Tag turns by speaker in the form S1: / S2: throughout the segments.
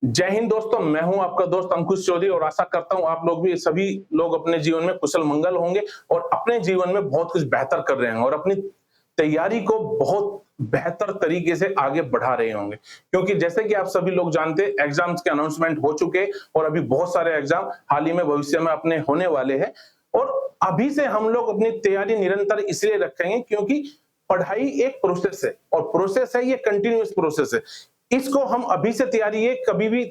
S1: जय हिंद दोस्तों, मैं हूं आपका दोस्त अंकुश चौधरी और आशा करता हूं आप लोग भी सभी लोग अपने जीवन में कुशल मंगल होंगे और अपने जीवन में बहुत कुछ बेहतर कर रहे होंगे और अपनी तैयारी को बहुत बेहतर तरीके से आगे बढ़ा रहे होंगे। क्योंकि जैसे कि आप सभी लोग जानते हैं, एग्जाम्स के अनाउंसमेंट हो चुके हैं और अभी बहुत सारे एग्जाम हाल ही में भविष्य में अपने होने वाले हैं और अभी से हम लोग अपनी तैयारी निरंतर इसलिए रखेंगे क्योंकि पढ़ाई एक प्रोसेस है और प्रोसेस है, ये कंटिन्यूअस प्रोसेस है। इसको हम अभी से तैयारी है, कभी भी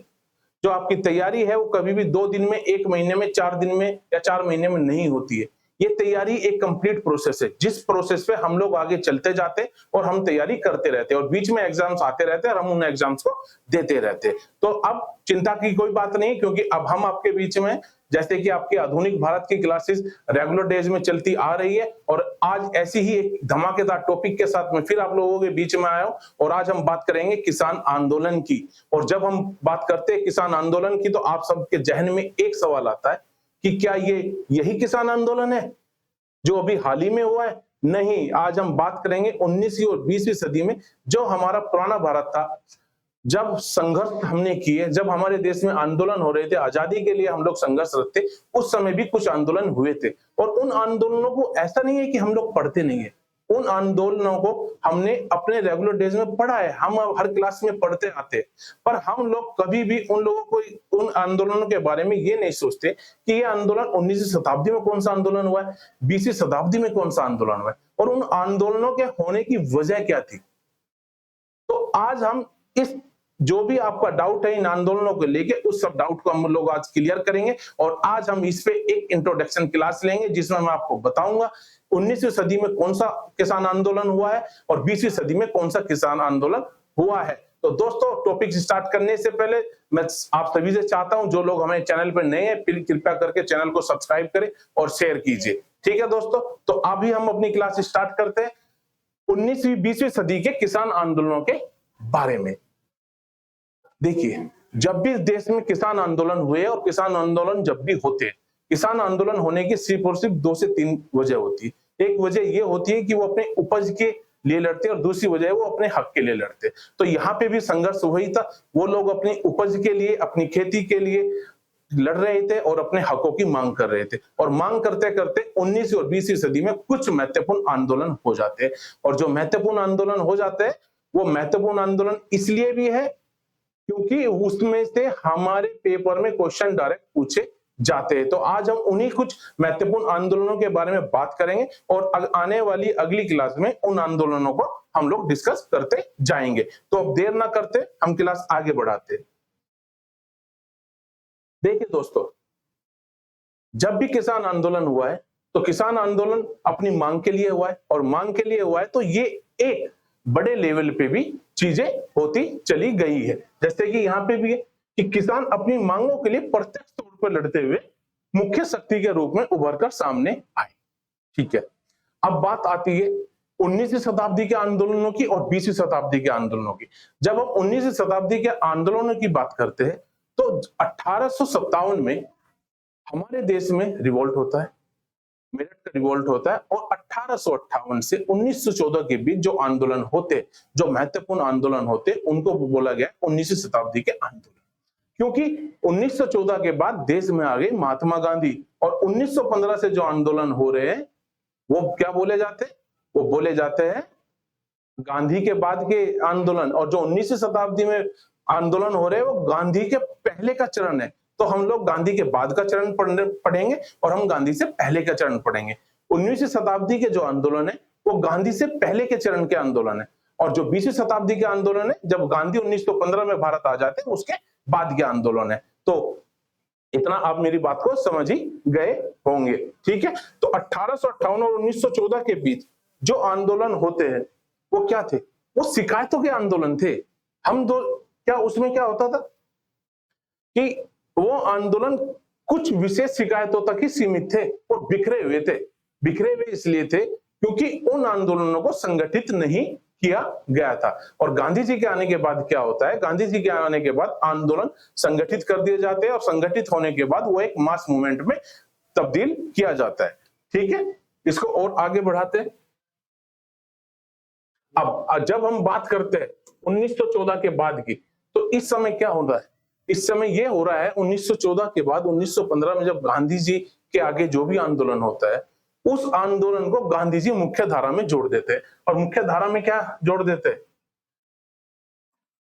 S1: जो आपकी तैयारी है वो कभी भी 2 दिन में, 1 महीने में, 4 दिन में या 4 महीने में नहीं होती है। ये तैयारी एक कंप्लीट प्रोसेस है, जिस प्रोसेस पे हम लोग आगे चलते जाते और हम तैयारी करते रहते हैं और बीच में एग्जाम्स आते रहते हैं और हम उन एग्जाम्स को देते रहते हैं। तो अब चिंता की कोई बात नहीं, क्योंकि अब हम आपके बीच में, जैसे कि आपकी आधुनिक भारत की क्लासेस रेगुलर डेज में चलती आ रही है और आज ऐसी ही एक धमाकेदार टॉपिक के साथ में फिर आप लोगों के बीच में आया हूं और आज हम बात करेंगे किसान आंदोलन की। और जब हम बात करते हैं किसान आंदोलन की तो आप सबके जहन में एक सवाल आता है कि क्या ये यही किसान आंदोलन है जो अभी हाल ही में हुआ है? नहीं, आज हम बात करेंगे 19वीं और 20वीं सदी में जो हमारा पुराना भारत था, जब संघर्ष हमने किए, जब हमारे देश में आंदोलन हो रहे थे, आजादी के लिए हम लोग संघर्षरत थे, उस समय भी कुछ आंदोलन हुए थे और उन आंदोलनों को ऐसा नहीं है कि हम लोग पढ़ते नहीं है, उन आंदोलनों को हमने अपने रेगुलर डेज में पढ़ा है, हम हर क्लास में पढ़ते आते हैं। पर हम लोग कभी भी उन लोगों को, उन आंदोलनों के बारे में ये नहीं सोचते कि ये आंदोलन 19वीं शताब्दी में कौन सा आंदोलन हुआ है, 20वीं शताब्दी में कौन सा आंदोलन हुआ है और उन आंदोलनों के होने की वजह क्या थी। तो आज हम इस जो भी आपका डाउट है इन आंदोलनों को लेके, उस सब डाउट को हम लोग आज क्लियर करेंगे और आज हम इस पे एक इंट्रोडक्शन क्लास लेंगे जिसमें मैं आपको बताऊंगा 19वीं सदी में कौन सा किसान आंदोलन हुआ है और 20वीं सदी में कौन सा किसान आंदोलन हुआ है। तो दोस्तों, टॉपिक स्टार्ट करने से पहले मैं आप सभी से चाहता हूं, जो लोग हमारे चैनल पर नए हैं, प्लीज कृपया करके चैनल को सब्सक्राइब करें और शेयर कीजिए। ठीक है दोस्तों, तो अभी हम अपनी क्लास स्टार्ट करते हैं 19वीं 20वीं सदी के किसान आंदोलनों के बारे में। देखिए, जब भी देश में किसान आंदोलन हुए और किसान आंदोलन जब भी होते हैं, किसान आंदोलन होने की सिर्फ और सिर्फ 2 से 3 वजह होती है। एक वजह ये होती है कि वो अपने उपज के लिए लड़ते और दूसरी वजह है वो अपने हक के लिए लड़ते। तो यहाँ पे भी संघर्ष वही था, वो लोग अपनी उपज के लिए, अपनी खेती के लिए लड़ रहे थे और अपने हकों की मांग कर रहे थे और मांग करते करते 19वीं और 20वीं सदी में कुछ महत्वपूर्ण आंदोलन हो जाते हैं और जो महत्वपूर्ण आंदोलन हो जाते हैं वो महत्वपूर्ण आंदोलन इसलिए भी है क्योंकि उसमें से हमारे पेपर में क्वेश्चन डायरेक्ट पूछे जाते हैं। तो आज हम उन्हीं कुछ महत्वपूर्ण आंदोलनों के बारे में बात करेंगे और आने वाली अगली क्लास में उन आंदोलनों को हम लोग डिस्कस करते जाएंगे। तो अब देर ना करते, हम क्लास आगे बढ़ाते हैं। देखिए दोस्तों, जब भी किसान आंदोलन हुआ है तो किसान आंदोलन अपनी मांग के लिए हुआ है और मांग के लिए हुआ है तो ये एक बड़े लेवल पे भी चीजें होती चली गई है। जैसे कि यहाँ पे भी है कि किसान अपनी मांगों के लिए प्रत्यक्ष तौर पर लड़ते हुए मुख्य शक्ति के रूप में उभर कर सामने आए। ठीक है, अब बात आती है 19वीं शताब्दी के आंदोलनों की और 20वीं शताब्दी के आंदोलनों की। जब हम 19वीं शताब्दी के आंदोलनों की बात करते हैं तो 1857 में हमारे देश में रिवोल्ट होता है, मेरठ का रिवोल्ट होता है और 1858 से 1914 के बीच जो आंदोलन होते, जो महत्वपूर्ण आंदोलन होते, उनको बोला गया 19वीं शताब्दी के आंदोलन। क्योंकि 1914 के बाद देश में आ गए महात्मा गांधी और 1915 से जो आंदोलन हो रहे हैं वो क्या बोले जाते हैं? वो बोले जाते हैं गांधी के बाद के आंदोलन। और जो 19वीं शताब्दी में आंदोलन हो रहे हैं वो गांधी के पहले का चरण है। तो हम लोग गांधी के बाद का चरण पढ़ेंगे और हम गांधी से पहले का चरण पढ़ेंगे। 19वीं शताब्दी के जो आंदोलन है वो गांधी से पहले के चरण के आंदोलन है और जो 20वीं शताब्दी के आंदोलन है, जब गांधी 1915 में भारत आ जाते हैं उसके बाद के आंदोलन है। तो इतना आप मेरी बात को समझ ही गए होंगे। ठीक है, तो 1858 और 1914 के बीच जो आंदोलन होते हैं वो क्या थे? वो शिकायतों के आंदोलन थे। हम दो क्या उसमें क्या होता था कि वो आंदोलन कुछ विशेष शिकायतों तक ही सीमित थे और बिखरे हुए थे। बिखरे हुए इसलिए थे क्योंकि उन आंदोलनों को संगठित नहीं किया गया था। और गांधी जी के आने के बाद क्या होता है? गांधी जी के आने के बाद आंदोलन संगठित कर दिए जाते हैं और संगठित होने के बाद वो एक मास मूवमेंट में तब्दील किया जाता है। ठीक है, इसको और आगे बढ़ाते हैं। अब जब हम बात करते हैं 1914 के बाद की, तो इस समय क्या होता है? इस समय ये हो रहा है 1914 के बाद 1915 में जब गांधी जी के आगे जो भी आंदोलन होता है, उस आंदोलन को गांधी जी मुख्य धारा में जोड़ देते हैं। और मुख्य धारा में क्या जोड़ देते हैं?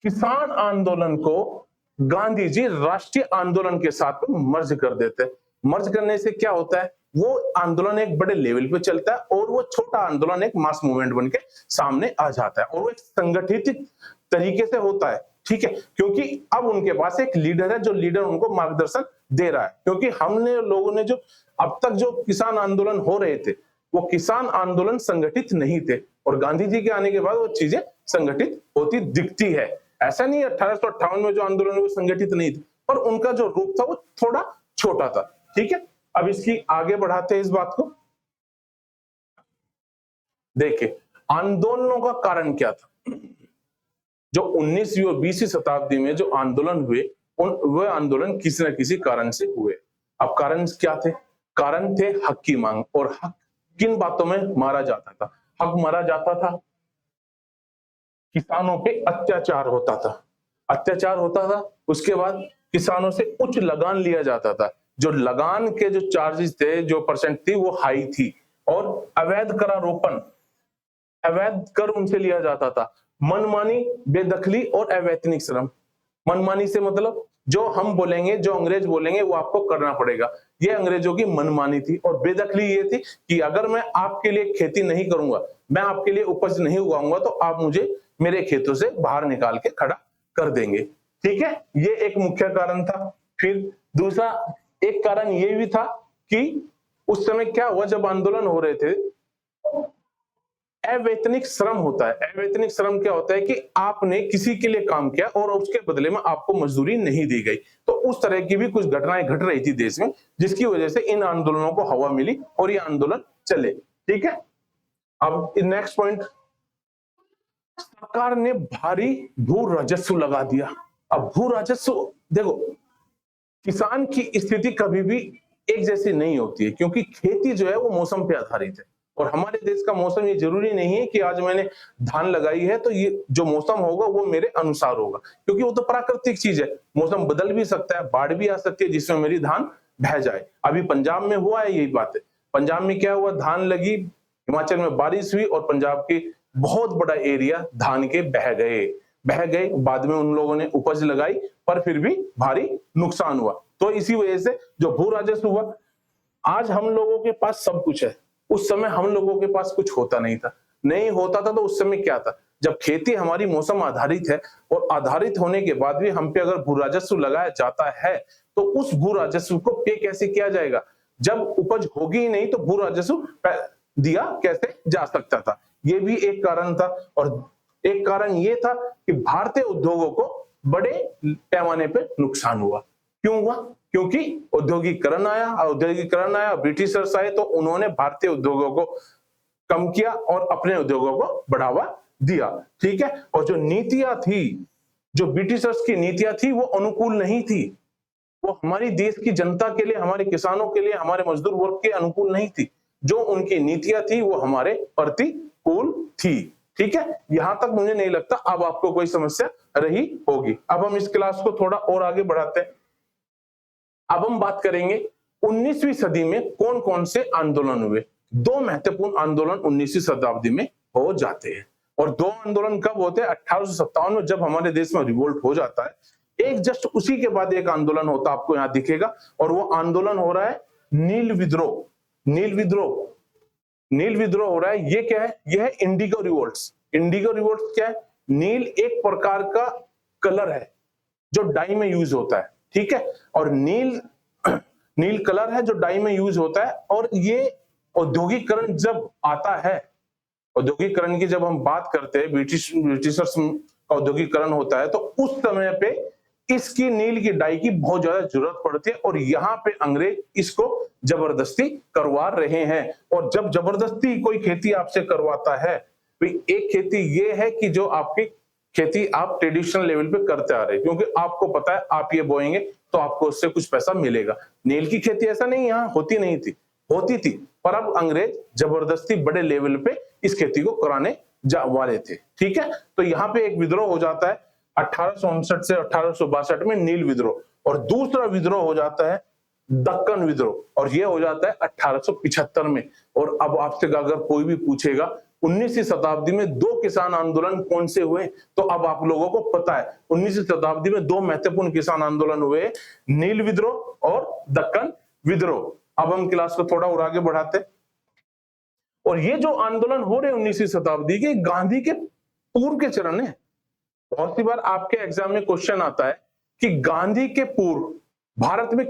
S1: किसान आंदोलन को गांधी जी राष्ट्रीय आंदोलन के साथ मर्ज कर देते हैं। मर्ज करने से क्या होता है? वो आंदोलन एक बड़े लेवल पे चलता है और वो छोटा आंदोलन एक मास मूवमेंट बन के सामने आ जाता है और वो एक संगठित तरीके से होता है। ठीक है, क्योंकि अब उनके पास एक लीडर है जो लीडर उनको मार्गदर्शन दे रहा है। क्योंकि हमने लोगों ने जो अब तक जो किसान आंदोलन हो रहे थे, वो किसान आंदोलन संगठित नहीं थे और गांधी जी के आने के बाद वो चीजें संगठित होती दिखती है। ऐसा नहीं 1858 में जो आंदोलन वो संगठित नहीं थे, पर उनका जो रूप था वो थोड़ा छोटा था। ठीक है, अब इसकी आगे बढ़ाते हैं इस बात को। देखिए, आंदोलनों का कारण क्या था? जो 19वीं और 20वीं शताब्दी में जो आंदोलन हुए, वह आंदोलन किसी न किसी कारण से हुए। अब कारण क्या थे? कारण थे हक की मांग। और हक किन बातों में मारा जाता था? हक मारा जाता था, किसानों पे अत्याचार होता था, अत्याचार होता था। उसके बाद किसानों से उच्च लगान लिया जाता था। जो लगान के जो चार्जेस थे, जो परसेंट थी, वो हाई थी। और अवैध करारोपण, अवैध कर उनसे लिया जाता था। मनमानी, बेदखली और अवैतनिक श्रम। मनमानी से मतलब जो हम बोलेंगे, जो अंग्रेज बोलेंगे, वो आपको करना पड़ेगा। ये अंग्रेजों की मनमानी थी। और बेदखली ये थी कि अगर मैं आपके लिए खेती नहीं करूंगा, मैं आपके लिए उपज नहीं उगाऊंगा, तो आप मुझे मेरे खेतों से बाहर निकाल के खड़ा कर देंगे। ठीक है, ये एक मुख्य कारण था। फिर दूसरा एक कारण ये भी था कि उस समय क्या हुआ, जब आंदोलन हो रहे थे, अवैतनिक श्रम होता है। अवैतनिक श्रम क्या होता है कि आपने किसी के लिए काम किया और उसके बदले में आपको मजदूरी नहीं दी गई। तो उस तरह की भी कुछ घटनाएं घट रही थी देश में, जिसकी वजह से इन आंदोलनों को हवा मिली और ये आंदोलन चले। ठीक है, अब नेक्स्ट पॉइंट, सरकार ने भारी भू राजस्व लगा दिया। अब भू राजस्व देखो, किसान की स्थिति कभी भी एक जैसी नहीं होती है, क्योंकि खेती जो है वो मौसम पे आधारित है। और हमारे देश का मौसम ये जरूरी नहीं है कि आज मैंने धान लगाई है तो ये जो मौसम होगा वो मेरे अनुसार होगा, क्योंकि वो तो प्राकृतिक चीज है। मौसम बदल भी सकता है, बाढ़ भी आ सकती है जिसमें मेरी धान बह जाए। अभी पंजाब में हुआ है यही बात है। पंजाब में क्या हुआ, धान लगी, हिमाचल में बारिश हुई और पंजाब के बहुत बड़ा एरिया धान के बह गए। बाद में उन लोगों ने उपज लगाई पर फिर भी भारी नुकसान हुआ। तो इसी वजह से जो भू राजस्व हुआ, आज हम लोगों के पास सब कुछ है, उस समय हम लोगों के पास कुछ होता नहीं था। नहीं होता था तो उस समय क्या था, जब खेती हमारी मौसम आधारित है और आधारित होने के बाद भी हम पे अगर भू राजस्व लगाया जाता है, तो उस भू राजस्व को पे कैसे किया जाएगा? जब उपज होगी ही नहीं तो भू राजस्व दिया कैसे जा सकता था? ये भी एक कारण था। और एक कारण ये था कि भारतीय उद्योगों को बड़े पैमाने पे नुकसान हुआ। क्यों हुआ? क्योंकि औद्योगिकरण आया, ब्रिटिशर्स आए तो उन्होंने भारतीय उद्योगों को कम किया और अपने उद्योगों को बढ़ावा दिया। ठीक है, और जो नीतियां थी, जो ब्रिटिशर्स की नीतियां थी, वो अनुकूल नहीं थी। वो हमारी देश की जनता के लिए, हमारे किसानों के लिए, हमारे मजदूर वर्ग के अनुकूल नहीं थी। जो उनकी नीतियां थी वो हमारे प्रतिकूल थी। ठीक है, यहां तक मुझे नहीं लगता अब आपको कोई समस्या रही होगी। अब हम इस क्लास को थोड़ा और आगे बढ़ाते हैं। अब हम बात करेंगे 19वीं सदी में कौन कौन से आंदोलन हुए। दो महत्वपूर्ण आंदोलन 19वीं शताब्दी में हो जाते हैं। और दो आंदोलन कब होते हैं? 1857 में, जब हमारे देश में रिवोल्ट हो जाता है। एक जस्ट उसी के बाद एक आंदोलन होता है, आपको यहां दिखेगा, और वो आंदोलन हो रहा है नील विद्रोह। नील विद्रोह हो रहा है। ये क्या है? ये है इंडिगो रिवोल्ट्स। इंडिगो रिवोल्ट्स क्या है? नील एक प्रकार का कलर है जो डाई में यूज होता है। ठीक है, और नील कलर है जो डाई में यूज होता है। और ये औद्योगिकरण जब आता है, औद्योगिकरण की जब हम बात करते हैं, ब्रिटिशर्स का औद्योगिकरण होता है, तो उस समय पे इसकी नील की डाई की बहुत ज्यादा जरूरत पड़ती है और यहाँ पे अंग्रेज इसको जबरदस्ती करवा रहे हैं। और जब जबरदस्ती कोई खेती आपसे करवाता है, एक खेती ये है कि जो आपकी खेती आप ट्रेडिशनल लेवल पे करते आ रहे हैं, क्योंकि आपको पता है आप ये बोएंगे तो आपको उससे कुछ पैसा मिलेगा। नील की खेती ऐसा नहीं, यहाँ होती नहीं थी, होती थी, पर अब अंग्रेज जबरदस्ती बड़े लेवल पे इस खेती को कराने वाले थे। ठीक है, तो यहाँ पे एक विद्रोह हो जाता है। 1859 से 1862 में नील विद्रोह, और दूसरा विद्रोह हो जाता है दक्कन विद्रोह, और ये हो जाता है 1875 में। और अब आपसे अगर कोई भी पूछेगा 19वीं शताब्दी में दो किसान आंदोलन कौन से हुए, तो अब आप लोगों को पता है 19वीं शताब्दी में दो महत्वपूर्ण किसान आंदोलन हुए, नील विद्रोह और दक्कन विद्रोह। अब हम क्लास को थोड़ा और आगे बढ़ाते, और ये जो आंदोलन हो रहे 19वीं शताब्दी के, गांधी के पूर्व के चरण है। बहुत सी बार आपके एग्जाम में क्वेश्चन आता है कि गांधी के पूर्व भारत में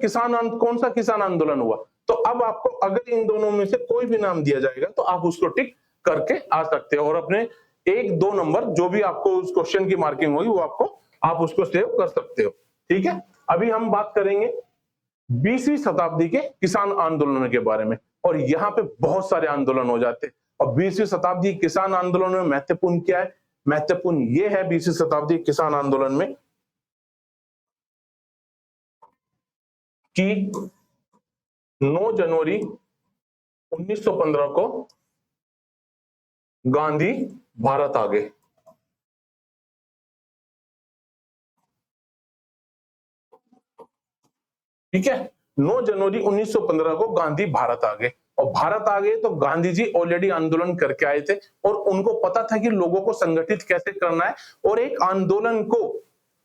S1: कौन सा किसान आंदोलन हुआ, तो अब आपको अगर इन दोनों में से कोई भी नाम दिया जाएगा तो आप उसको टिक करके आ सकते हो, और अपने 1-2 नंबर जो भी आपको उस क्वेश्चन की मार्किंग होगी वो आप उसको सेव कर सकते हो। ठीक है, अभी हम बात करेंगे 20वीं शताब्दी के किसान आंदोलनों के बारे में, और यहाँ पे बहुत सारे आंदोलन हो जाते हैं। और 20वीं शताब्दी किसान आंदोलन में महत्वपूर्ण क्या है? महत्वपूर्ण ये है 20वीं शताब्दी किसान आंदोलन में कि 9 जनवरी 1915 को गांधी भारत आ गए। ठीक है, 9 जनवरी 1915 को गांधी भारत आ गए, और भारत आ गए तो गांधी जी ऑलरेडी आंदोलन करके आए थे, और उनको पता था कि लोगों को संगठित कैसे करना है और एक आंदोलन को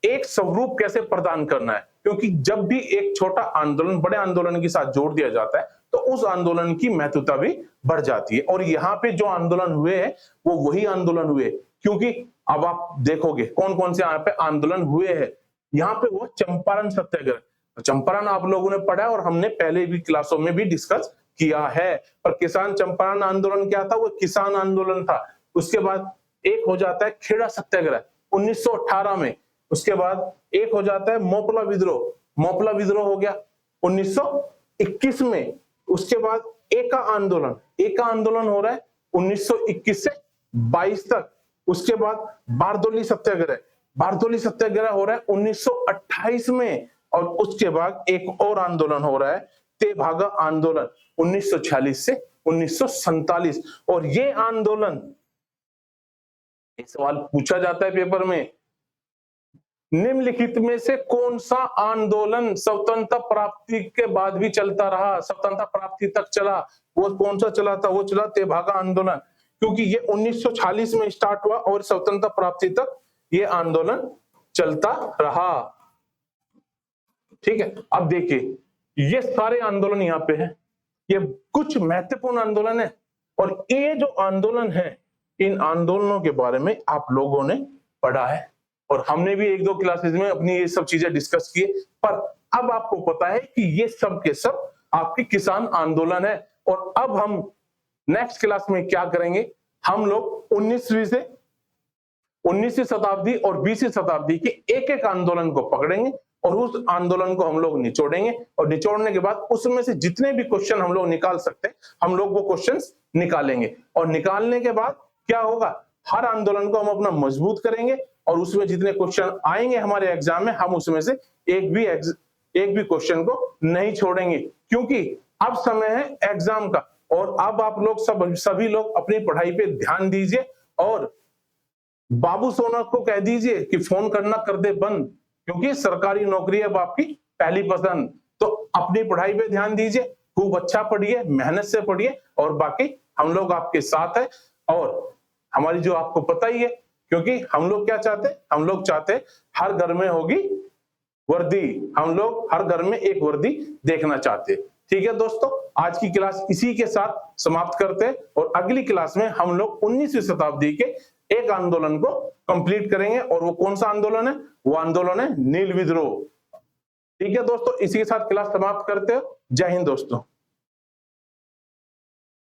S1: एक स्वरूप कैसे प्रदान करना है, क्योंकि जब भी एक छोटा आंदोलन बड़े आंदोलन के साथ जोड़ दिया जाता है तो उस आंदोलन की महत्वता भी बढ़ जाती है। और यहाँ पे जो आंदोलन हुए हैं वो वही आंदोलन हुए, क्योंकि अब आप देखोगे कौन कौन से यहाँ पे आंदोलन हुए हैं। यहाँ पे वो चंपारण सत्याग्रह, चंपारण आप लोगों ने पढ़ा और हमने पहले भी क्लासों में भी डिस्कस किया है। पर किसान चंपारण आंदोलन क्या था? वो किसान आंदोलन था। उसके बाद एक हो जाता है खेड़ा सत्याग्रह 1918 में, उसके बाद एक हो जाता है मोपला विद्रोह, मोपला विद्रोह हो गया 1921 में। उसके बाद एका आंदोलन हो रहा है 1921 से 22 तक। उसके बाद बारदोली सत्याग्रह हो रहा है 1928 में, और उसके बाद एक और आंदोलन हो रहा है तेभागा आंदोलन 1946 से 1947। और ये आंदोलन, एक सवाल पूछा जाता है पेपर में, निम्नलिखित में से कौन सा आंदोलन स्वतंत्रता प्राप्ति के बाद भी चलता रहा, स्वतंत्रता प्राप्ति तक चला? वो कौन सा चला था? वो चला तेभागा आंदोलन, क्योंकि ये 1946 में स्टार्ट हुआ और स्वतंत्रता प्राप्ति तक ये आंदोलन चलता रहा। ठीक है, अब देखिए ये सारे आंदोलन यहाँ पे हैं, ये कुछ महत्वपूर्ण आंदोलन है, और ये जो आंदोलन है इन आंदोलनों के बारे में आप लोगों ने पढ़ा है, और हमने भी 1-2 क्लासेस में अपनी ये सब चीजें डिस्कस की। पर अब आपको पता है कि ये सब के सब आपके किसान आंदोलन है। और अब हम नेक्स्ट क्लास में क्या करेंगे, हम लोग 19वीं शताब्दी और 20वीं शताब्दी के एक-एक आंदोलन को पकड़ेंगे और उस आंदोलन को हम लोग निचोड़ेंगे, और निचोड़ने के बाद उसमें से जितने भी क्वेश्चन हम लोग निकाल सकते हैं हम लोग वो क्वेश्चंस निकालेंगे, और निकालने के बाद क्या होगा, हर आंदोलन को हम अपना मजबूत करेंगे, और उसमें जितने क्वेश्चन आएंगे हमारे एग्जाम में हम उसमें से एक भी क्वेश्चन को नहीं छोड़ेंगे, क्योंकि अब समय है एग्जाम का। और अब आप लोग सभी लोग अपनी पढ़ाई पे ध्यान दीजिए, और बाबू सोना को कह दीजिए कि फोन करना कर दे बंद, क्योंकि सरकारी नौकरी अब आपकी पहली पसंद। तो अपनी पढ़ाई पे ध्यान दीजिए, खूब अच्छा पढ़िए, मेहनत से पढ़िए, और बाकी हम लोग आपके साथ है। और हमारी जो आपको पता ही है, क्योंकि हम लोग क्या चाहते हैं, हम लोग चाहते हैं हर घर में होगी वर्दी, हम लोग हर घर में एक वर्दी देखना चाहते हैं। ठीक है दोस्तों, आज की क्लास इसी के साथ समाप्त करते हैं, और अगली क्लास में हम लोग 19वीं शताब्दी के एक आंदोलन को कंप्लीट करेंगे, और वो कौन सा आंदोलन है? वो आंदोलन है नील विद्रोह। ठीक है दोस्तों, इसी के साथ क्लास समाप्त करते हैं। जय हिंद दोस्तों।